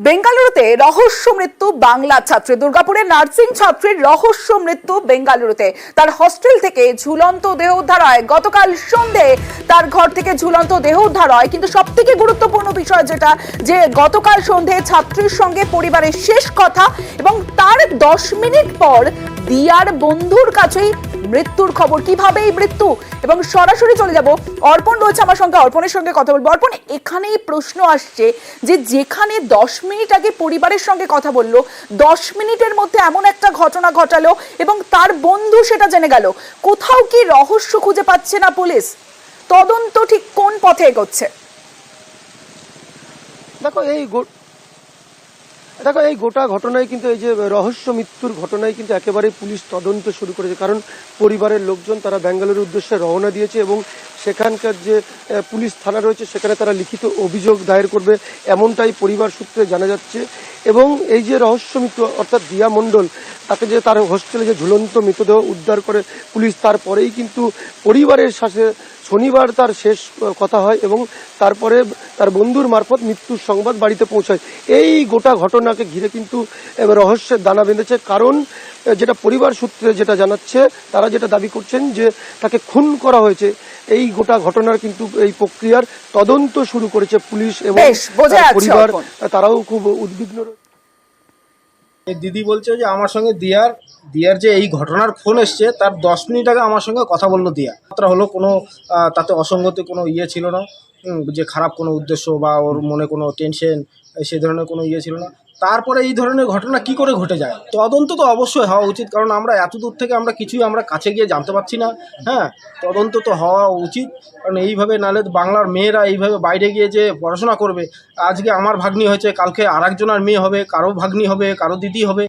বেঙ্গালুরুতে রহস্য মৃত্যু বাংলা ছাত্রী। দুর্গাপুরের নার্সিং ছাত্রীর রহস্য মৃত্যু বেঙ্গালুরুতে। তার হস্টেল থেকে ঝুলন্ত দেহ উদ্ধার হয়। গতকাল সন্ধে তার ঘর থেকে ঝুলন্ত দেহ উদ্ধার হয়, কিন্তু সব থেকে গুরুত্বপূর্ণ বিষয় যেটা, যে গতকাল সন্ধে ছাত্রীর সঙ্গে পরিবারের শেষ কথা এবং তার 10 মিনিট পর দিয়ার বন্ধুর কাছেই মৃত্যুর খবর। কিভাবে এই মৃত্যু, এবং সরাসরি চলে যাব, অর্পণ রয়েছে আমার সঙ্গে, অর্পণের সঙ্গে কথা বলবো। অর্পণ, এখানেই প্রশ্ন আসছে যে যেখানে 10 মিনিট আগে পরিবারের সঙ্গে কথা বললো, 10 মিনিটের মধ্যে এমন একটা ঘটনা ঘটালো এবং তার বন্ধু সেটা জেনে গেল, কোথাও কি রহস্য খুঁজে পাচ্ছে না পুলিশ? তদন্ত ঠিক কোন পথে এগোচ্ছে? দেখো এই গোটা ঘটনায় কিন্তু এই যে রহস্য মৃত্যুর ঘটনায় কিন্তু একেবারে পুলিশ তদন্ত শুরু করেছে। কারণ পরিবারের লোকজন তারা বেঙ্গালুরুর উদ্দেশ্যে রওনা দিয়েছে এবং সেখানকার যে পুলিশ থানা রয়েছে সেখানে তারা লিখিত অভিযোগ দায়ের করবে, এমনটাই পরিবার সূত্রে জানা যাচ্ছে। এবং এই যে রহস্য মৃত্যু অর্থাৎ দিয়া মণ্ডল, তাকে যে তার হোস্টেলে যে ঝুলন্ত মৃতদেহ উদ্ধার করে পুলিশ, তারপরেই কিন্তু পরিবারের সাথে শনিবার তার শেষ কথা হয় এবং তারপরে তার বন্ধুর মারফত মৃত্যুর সংবাদ বাড়িতে পৌঁছায়। এই গোটা ঘটনাকে ঘিরে কিন্তু রহস্যের দানা বেঁধেছে। কারণ যেটা পরিবার সূত্রে যেটা জানাচ্ছে, তারা যেটা দাবি করছেন যে তাকে খুন করা হয়েছে। এই গোটা ঘটনার কিন্তু এই প্রক্রিয়ার তদন্ত শুরু করেছে পুলিশ এবং পরিবার, তারাও খুব উদ্বিগ্ন। দিদি বলছে যে আমার সঙ্গে দিয়ার যে এই ঘটনার ফোন এসছে তার 10 মিনিট আগে আমার সঙ্গে কথা বললো দিয়া। হলো কোনো তাতে অসঙ্গতি কোনো ছিল না, যে খারাপ কোনো উদ্দেশ্য বা ওর মনে কোনো টেনশন সেই ধরনের কোনো ছিল না। তারপরে এই ধরনের ঘটনা কি করে ঘটে যায়? তদন্ত তো অবশ্যই হওয়া উচিত, কারণ আমরা এত দূর থেকে আমরা কিছুই আমরা কাছে গিয়ে জানতে পারছি না। হ্যাঁ, তদন্ত তো হওয়া উচিত, কারণ এইভাবে নাহলে বাংলার মেয়েরা এইভাবে বাইরে গিয়ে যে পড়াশোনা করবে, আজকে আমার ভাগ্নি হয়েছে, কালকে আর একজনের মেয়ে হবে, কারো ভাগ্নি হবে, কারো দিদি হবে।